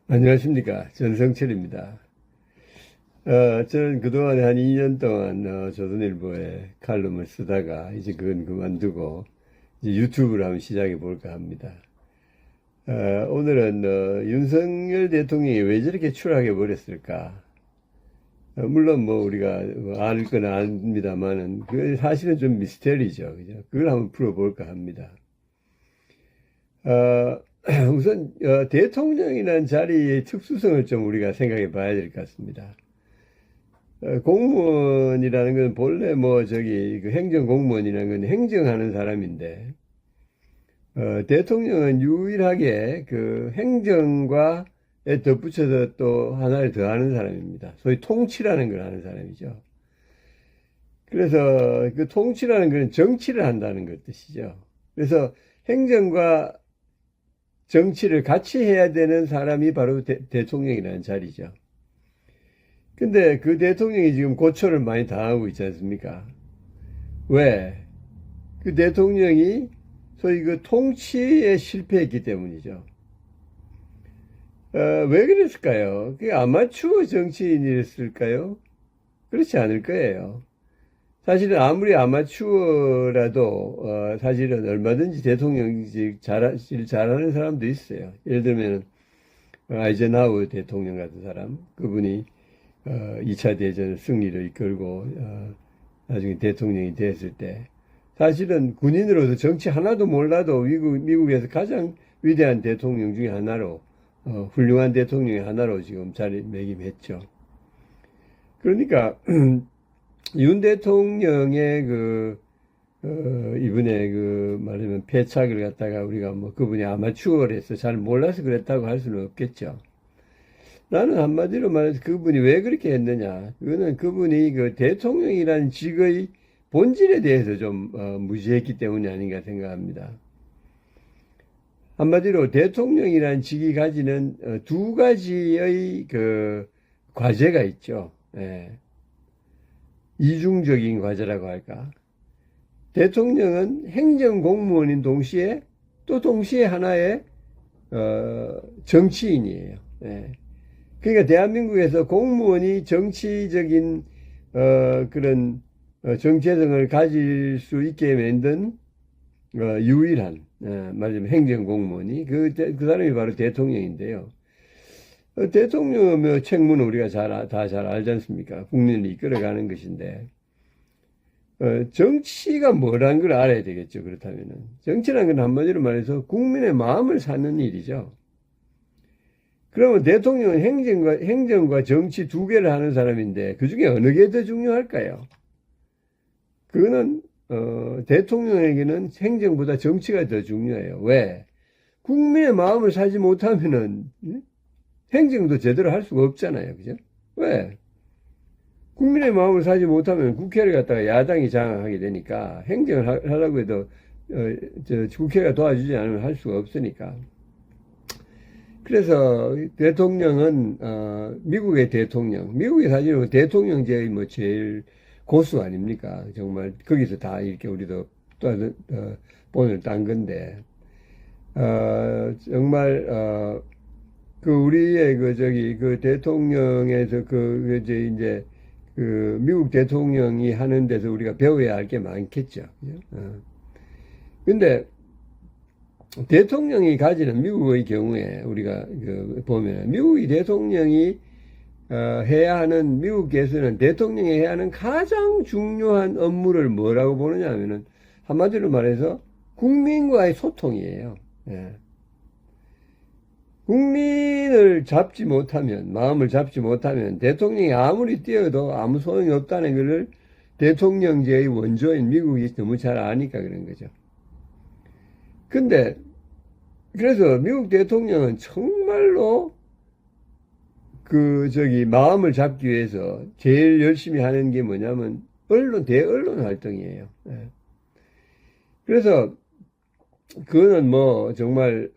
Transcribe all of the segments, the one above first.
안녕하십니까. 전성철입니다. 저는 그동안에 한 2년 동안 조선일보에 칼럼을 쓰다가 이제 그건 그만두고 이제 유튜브를 한번 시작해 볼까 합니다. 오늘은 윤석열 대통령이 왜 저렇게 추락해 버렸을까? 물론 뭐 우리가 알 건 압니다만은 그 사실은 좀 미스테리죠. 그죠? 그걸 한번 풀어볼까 합니다. 어, 우선 대통령이라는 자리의 특수성을 좀 우리가 생각해 봐야 될 것 같습니다. 공무원이라는 건 본래 뭐 저기 그 행정공무원이라는 건 행정하는 사람인데 대통령은 유일하게 그 행정과에 덧붙여서 또 하나를 더 하는 사람입니다. 소위 통치라는 걸 하는 사람이죠. 그래서 그 통치라는 건 정치를 한다는 것 뜻이죠. 그래서 행정과 정치를 같이 해야 되는 사람이 바로 대통령이라는 자리죠. 근데 그 대통령이 지금 고초를 많이 당하고 있지 않습니까? 왜? 그 대통령이 소위 그 통치에 실패했기 때문이죠. 왜 그랬을까요? 그게 아마추어 정치인이었을까요? 그렇지 않을 거예요. 사실은 아무리 아마추어라도 사실은 얼마든지 대통령직 잘하는 사람도 있어요. 예를 들면 아이젠하워 대통령 같은 사람, 그분이 2차 대전 승리를 이끌고 나중에 대통령이 됐을 때 사실은 군인으로서 정치 하나도 몰라도 미국에서 가장 위대한 대통령 중에 하나로 훌륭한 대통령의 하나로 지금 자리매김했죠. 그러니까 윤 대통령의 이번에 말하자면 패착을 갖다가 우리가 뭐 그분이 아마추어라서 잘 몰라서 그랬다고 할 수는 없겠죠. 나는 한마디로 말해서 그분이 왜 그렇게 했느냐. 그거는 그분이 그 대통령이라는 직의 본질에 대해서 좀 무지했기 때문이 아닌가 생각합니다. 한마디로 대통령이라는 직이 가지는 두 가지의 그 과제가 있죠. 예. 이중적인 과제라고 할까. 대통령은 행정공무원인 동시에 또 동시에 하나의 정치인이에요. 예. 그러니까 대한민국에서 공무원이 정치적인 그런 정체성을 가질 수 있게 만든 유일한 말하자면 행정공무원이 그 사람이 바로 대통령인데요. 대통령의 뭐 책무는 우리가 다 잘 알지 않습니까? 국민을 이끌어가는 것인데 정치가 뭐라는 걸 알아야 되겠죠. 그렇다면은 정치라는 건 한마디로 말해서 국민의 마음을 사는 일이죠. 그러면 대통령은 행정과 정치 두 개를 하는 사람인데 그 중에 어느 게 더 중요할까요? 그거는 대통령에게는 행정보다 정치가 더 중요해요. 왜? 국민의 마음을 사지 못하면은 행정도 제대로 할 수가 없잖아요. 그죠? 왜? 국민의 마음을 사지 못하면 국회를 갖다가 야당이 장악하게 되니까 행정을 하려고 해도 국회가 도와주지 않으면 할 수가 없으니까. 그래서 대통령은 미국의 대통령, 미국이 사실은 대통령제의 뭐 제일 고수 아닙니까? 정말 거기서 다 이렇게 우리도 또 본을 딴 건데 정말 그 우리의 그 대통령에서 이제 그 미국 대통령이 하는 데서 우리가 배워야 할 게 많겠죠. 근데 대통령이 가지는 미국의 경우에 우리가 보면 미국의 대통령이 해야 하는 미국에서는 대통령이 해야 하는 가장 중요한 업무를 뭐라고 보느냐 하면은 한마디로 말해서 국민과의 소통이에요. 예. 국민을 잡지 못하면 마음을 잡지 못하면 대통령이 아무리 뛰어도 아무 소용이 없다는 것을 대통령제의 원조인 미국이 너무 잘 아니까 그런 거죠. 근데 그래서 미국 대통령은 정말로 마음을 잡기 위해서 제일 열심히 하는 게 뭐냐면 대언론 활동이에요. 예. 그래서 그거는 뭐 정말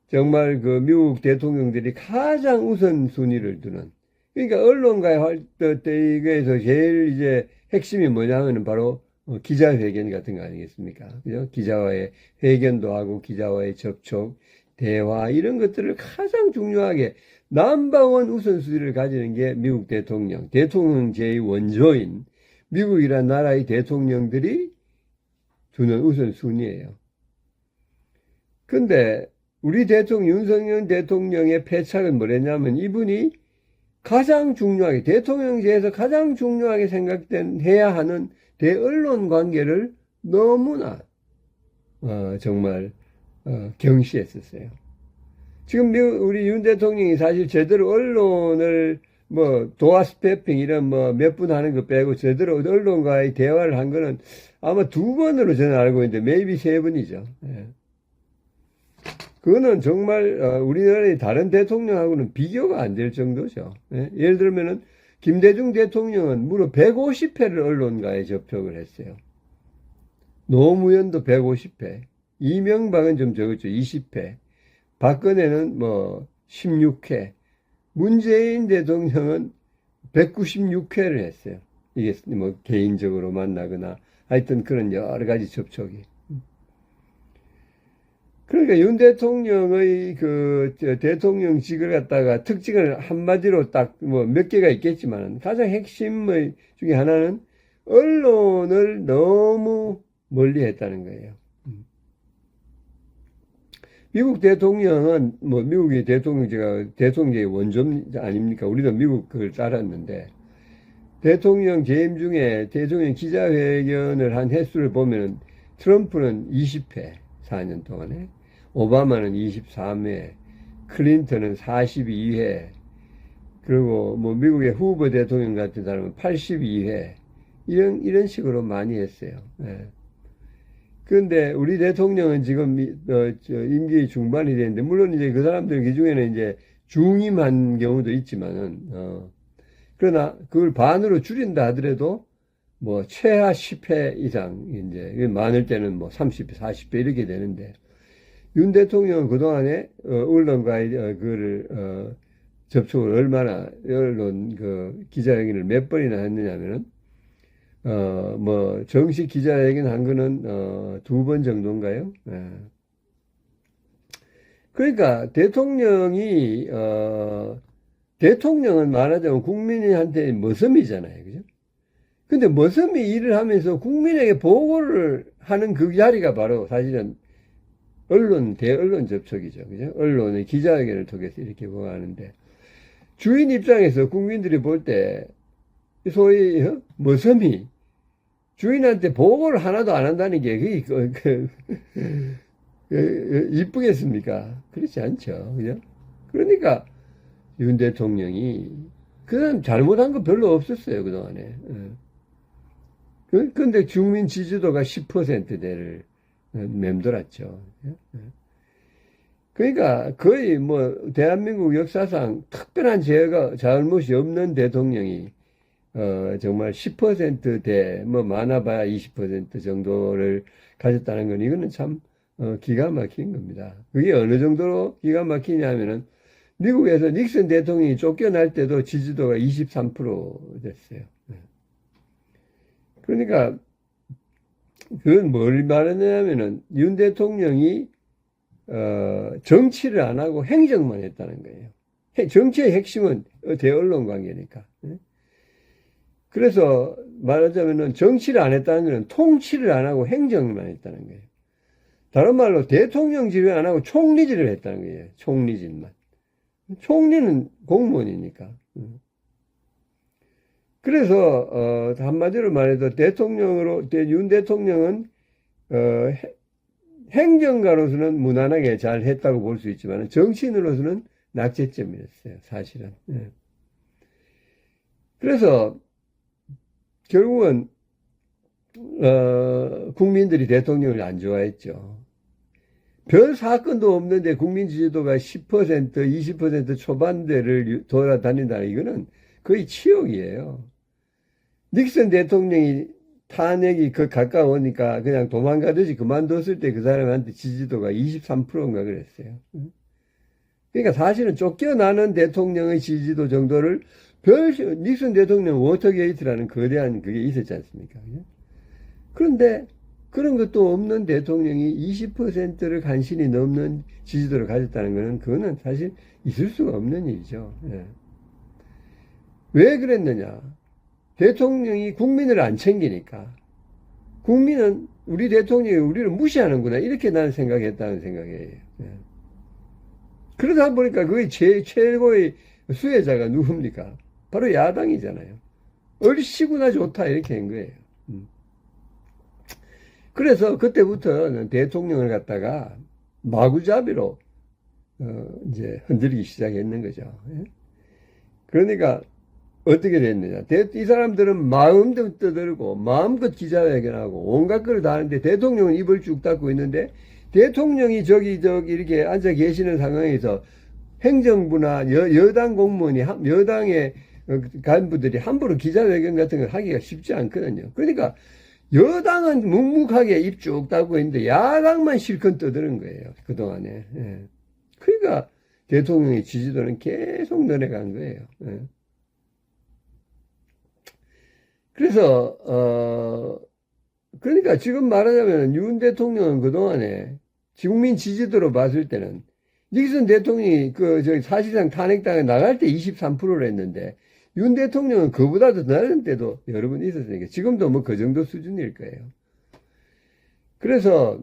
그 미국 대통령들이 가장 우선순위를 두는 그러니까 언론과의 활동에서 제일 이제 핵심이 뭐냐면은 바로 기자회견 같은 거 아니겠습니까? 그죠? 기자와의 회견도 하고 기자와의 접촉, 대화, 이런 것들을 가장 중요하게 넘버원 우선순위를 가지는 게 미국 대통령, 대통령제의 원조인 미국이란 나라의 대통령들이 두는 우선순위예요. 근데 우리 대통령, 윤석열 대통령의 패착은 뭐랬냐면 이분이 가장 중요하게, 대통령제에서 가장 중요하게 해야 하는 대언론 관계를 너무나 정말 경시했었어요. 지금 우리 윤 대통령이 사실 제대로 언론을 도어 스태핑 이런 몇 분 하는 거 빼고 제대로 언론과의 대화를 한 거는 아마 2번으로 저는 알고 있는데 maybe 3번이죠. 예. 그거는 정말 우리나라의 다른 대통령하고는 비교가 안 될 정도죠. 예? 예를 들면은 김대중 대통령은 무려 150회를 언론과에 접촉을 했어요. 노무현도 150회, 이명박은 좀 적었죠. 20회, 박근혜는 16회, 문재인 대통령은 196회를 했어요. 이게 개인적으로 만나거나 하여튼 그런 여러 가지 접촉이. 그러니까 윤 대통령의 대통령직을 갖다가 특징을 한마디로 딱 몇 개가 있겠지만 가장 핵심의 중에 하나는 언론을 너무 멀리 했다는 거예요. 미국 대통령은 미국의 대통령제의 원조 아닙니까? 우리도 미국 그걸 따랐는데 대통령 재임 중에 대통령 기자회견을 한 횟수를 보면은 트럼프는 20회 4년 동안에, 오바마는 23회, 클린턴은 42회, 그리고 미국의 후보 대통령 같은 사람은 82회, 이런 식으로 많이 했어요. 예. 그런데 우리 대통령은 지금 임기 중반이 되는데, 물론 이제 그 사람들 기중에는 이제 중임한 경우도 있지만은, 그러나 그걸 반으로 줄인다 하더라도 최하 10회 이상, 이제 많을 때는 30회, 40회 이렇게 되는데, 윤 대통령은 그동안에 언론과의 접촉을 얼마나, 언론 기자회견을 몇 번이나 했느냐면은 정식 기자회견 한 거는 2번 정도인가요? 예. 그러니까 대통령은 말하자면 국민한테 머슴이잖아요. 그죠? 근데 머슴이 일을 하면서 국민에게 보고를 하는 그 자리가 바로 사실은 대언론 접촉이죠. 그죠? 언론의 기자회견을 통해서 이렇게 보고하는데, 주인 입장에서 국민들이 볼 때 소위 머슴이 주인한테 보고를 하나도 안 한다는 게 그게 이쁘겠습니까? 그렇지 않죠. 그죠? 그러니까 윤 대통령이 그 사람 잘못한 거 별로 없었어요, 그동안에. 근데 국민 지지도가 10%대를 맴돌았죠. 그러니까 거의 대한민국 역사상 특별한 잘못이 없는 대통령이 정말 10%대, 많아봐야 20% 정도를 가졌다는 건 이거는 참 기가 막힌 겁니다. 그게 어느 정도로 기가 막히냐면은 미국에서 닉슨 대통령이 쫓겨날 때도 지지도가 23% 됐어요. 그러니까 그건 뭘 말하냐면은 윤 대통령이 정치를 안 하고 행정만 했다는 거예요. 정치의 핵심은 대언론 관계니까. 그래서 말하자면은 정치를 안 했다는 것은 통치를 안 하고 행정만 했다는 거예요. 다른 말로 대통령직을 안 하고 총리직을 했다는 거예요. 총리직만. 총리는 공무원이니까. 그래서 한마디로 말해서 윤 대통령은 행정가로서는 무난하게 잘 했다고 볼 수 있지만 정치인으로서는 낙제점이었어요. 사실은. 그래서 결국은 국민들이 대통령을 안 좋아했죠. 별 사건도 없는데 국민 지지도가 10%, 20% 초반대를 돌아다닌다는 이거는 거의 치욕이에요. 닉슨 대통령이 탄핵이 가까우니까 그냥 도망가듯이 그만뒀을 때 그 사람한테 지지도가 23%인가 그랬어요. 그러니까 사실은 쫓겨나는 대통령의 지지도 정도를 닉슨 대통령 워터게이트라는 거대한 그게 있었지 않습니까? 그런데 그런 것도 없는 대통령이 20%를 간신히 넘는 지지도를 가졌다는 것은 그거는 사실 있을 수가 없는 일이죠. 예. 왜 그랬느냐? 대통령이 국민을 안 챙기니까. 국민은 우리 대통령이 우리를 무시하는구나. 이렇게 나는 생각했다는 생각이에요. 예. 그러다 보니까 그게 최고의 수혜자가 누굽니까? 바로 야당이잖아요. 얼씨구나 좋다. 이렇게 한 거예요. 그래서 그때부터는 대통령을 갖다가 마구잡이로 이제 흔들기 시작했는 거죠. 예? 그러니까 어떻게 됐느냐? 이 사람들은 마음대로 떠들고 마음껏 기자회견하고 온갖 걸 다 하는데 대통령은 입을 쭉 닫고 있는데 대통령이 저기 이렇게 앉아 계시는 상황에서 행정부나 여당 공무원이 여당의 간부들이 함부로 기자회견 같은 걸 하기가 쉽지 않거든요. 그러니까 여당은 묵묵하게 입 쭉 닫고 있는데 야당만 실컷 떠드는 거예요. 그동안에. 예. 그러니까 대통령의 지지도는 계속 늘어간 거예요. 예. 그래서 그러니까 지금 말하자면 윤 대통령은 그동안에 국민 지지도로 봤을 때는 닉슨 대통령이 사실상 탄핵당에 나갈 때 23%를 했는데 윤 대통령은 그보다도 낮은 때도 여러 번 있었으니까 지금도 뭐 그 정도 수준일 거예요. 그래서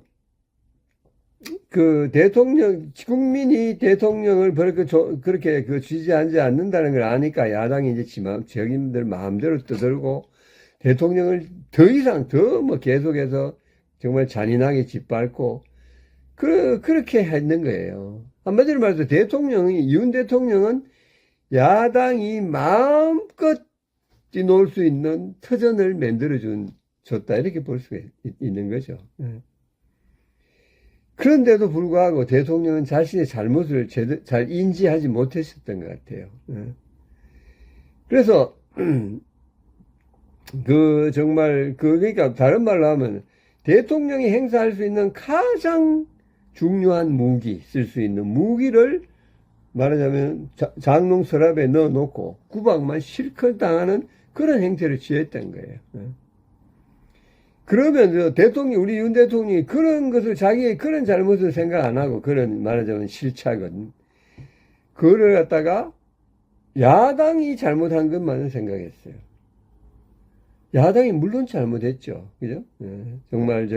국민이 대통령을 그렇게 지지하지 않는다는 걸 아니까 야당이 이제 자기들 마음대로 떠들고 대통령을 더 이상 뭐 계속해서 정말 잔인하게 짓밟고 그렇게 했는 거예요. 한마디로 말해서 윤 대통령은 야당이 마음껏 뛰놀 수 있는 터전을 줬다. 이렇게 볼 수가 있는 거죠. 그런데도 불구하고 대통령은 자신의 잘못을 잘 인지하지 못했었던 것 같아요. 그래서, 그러니까 다른 말로 하면 대통령이 행사할 수 있는 가장 중요한 쓸 수 있는 무기를 말하자면 장롱 서랍에 넣어놓고 구박만 실컷 당하는 그런 행태를 취했던 거예요. 그러면 우리 윤 대통령이 그런 것을 자기의 그런 잘못을 생각 안 하고 그런 말하자면 실착은 그거를 갖다가 야당이 잘못한 것만은 생각했어요. 야당이 물론 잘못했죠. 그죠? 정말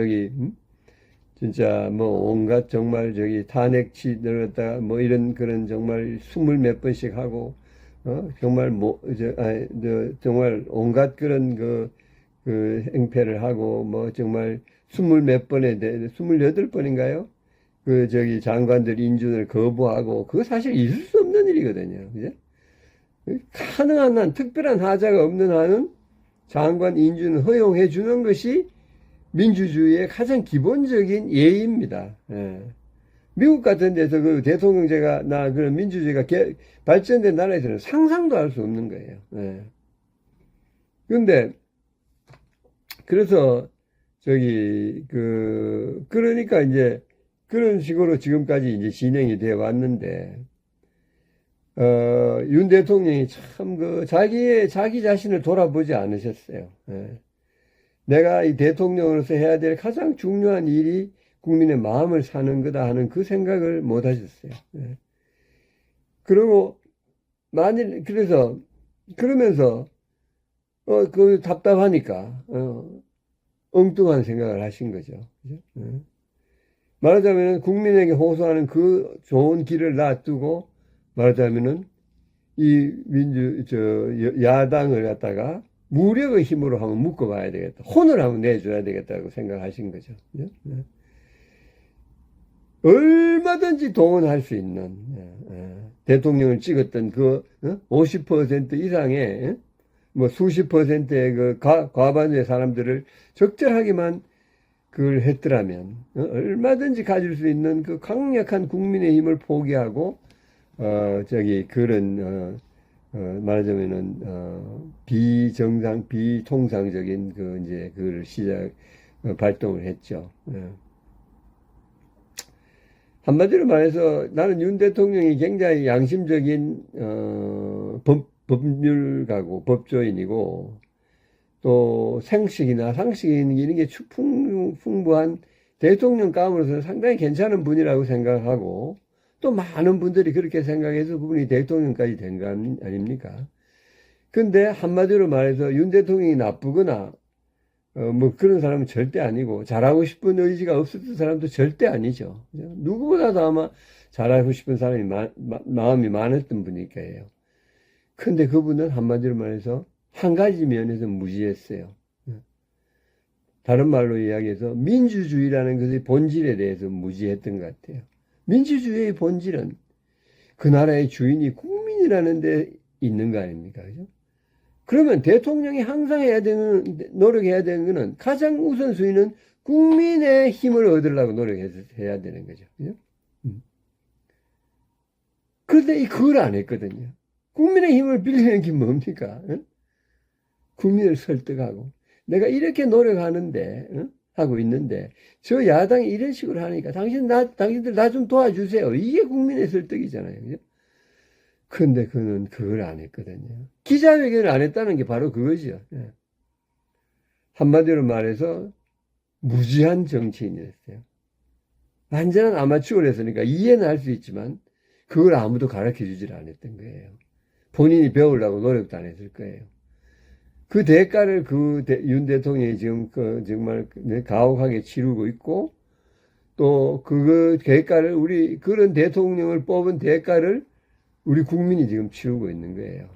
진짜 온갖 정말 탄핵치를 갖다가 이런 그런 정말 20몇 번씩 하고 정말 정말 온갖 그런 행패를 하고 정말 20몇 번에 28번인가요? 장관들 인준을 거부하고 그거 사실 있을 수 없는 일이거든요. 그죠? 가능한 한 특별한 하자가 없는 한은 장관 인준을 허용해 주는 것이 민주주의의 가장 기본적인 예의입니다. 예. 미국 같은 데서 대통령제가 그런 민주주의가 발전된 나라에서는 상상도 할 수 없는 거예요. 예. 그래서 그러니까 이제 그런 식으로 지금까지 이제 진행이 되어 왔는데 윤 대통령이 참 자기 자신을 돌아보지 않으셨어요. 예. 내가 이 대통령으로서 해야 될 가장 중요한 일이 국민의 마음을 사는 거다 하는 그 생각을 못 하셨어요. 예. 그러면서 답답하니까 엉뚱한 생각을 하신 거죠. 그죠? 예. 말하자면 국민에게 호소하는 그 좋은 길을 놔두고 말하자면은 야당을 갖다가 무력의 힘으로 한번 묶어봐야 되겠다. 혼을 한번 내줘야 되겠다고 생각하신 거죠. 예? 얼마든지 동원할 수 있는 대통령을 찍었던 50% 이상의 수십 퍼센트의 과반수의 사람들을 적절하게만 그걸 했더라면 얼마든지 가질 수 있는 그 강력한 국민의 힘을 포기하고 말하자면은 비통상적인 그걸 발동을 했죠. 한마디로 말해서 나는 윤 대통령이 굉장히 양심적인 법률가고 법조인이고 또 생식이나 상식 이런 게 풍부한 대통령감으로서는 상당히 괜찮은 분이라고 생각하고 또 많은 분들이 그렇게 생각해서 그분이 대통령까지 된 거 아닙니까? 근데 한마디로 말해서 윤 대통령이 나쁘거나 뭐 그런 사람은 절대 아니고 잘하고 싶은 의지가 없었던 사람도 절대 아니죠. 그죠? 누구보다도 아마 잘하고 싶은 사람이 마음이 많았던 분이니까요. 근데 그분은 한마디로 말해서 한 가지 면에서 무지했어요. 다른 말로 이야기해서 민주주의라는 것의 본질에 대해서 무지했던 것 같아요. 민주주의의 본질은 그 나라의 주인이 국민이라는 데 있는 거 아닙니까? 그죠? 그러면 대통령이 항상 노력해야 되는 것은 가장 우선순위는 국민의 힘을 얻으려고 노력해야 되는 거죠. 그죠? 그런데 그걸 안 했거든요. 국민의 힘을 빌리는 게 뭡니까? 국민을 설득하고 내가 이렇게 노력하는데 하고 있는데 저 야당이 이런 식으로 하니까 당신들 나 좀 도와주세요. 이게 국민의 설득이잖아요. 그죠? 근데 그는 그걸 안 했거든요. 기자회견을 안 했다는 게 바로 그거죠. 한마디로 말해서 무지한 정치인이었어요. 완전한 아마추어였으니까 이해는 할 수 있지만 그걸 아무도 가르쳐 주질 않았던 거예요. 본인이 배우려고 노력도 안 했을 거예요. 그 대가를 윤 대통령이 지금 정말 가혹하게 치르고 있고 또 그 대가를 그런 대통령을 뽑은 대가를 우리 국민이 지금 치르고 있는 거예요.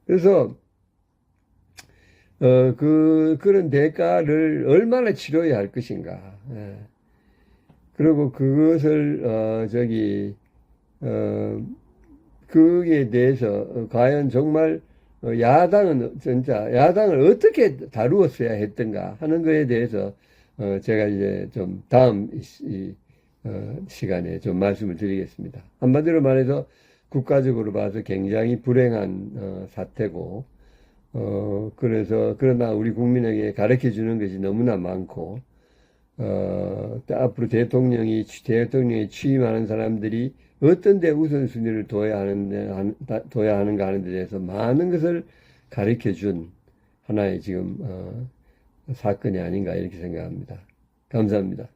그래서 그런 대가를 얼마나 치러야 할 것인가. 그리고 그것을 그에 대해서 과연 정말 야당을 어떻게 다루었어야 했던가 하는 거에 대해서 제가 이제 좀 다음 시간에 좀 말씀을 드리겠습니다. 한마디로 말해서 국가적으로 봐서 굉장히 불행한 사태고 그러나 우리 국민에게 가르쳐 주는 것이 너무나 많고 앞으로 대통령이 취임하는 사람들이 어떤 데 우선순위를 둬야 하는가 하는 데 대해서 많은 것을 가르쳐 준 하나의 지금 사건이 아닌가 이렇게 생각합니다. 감사합니다.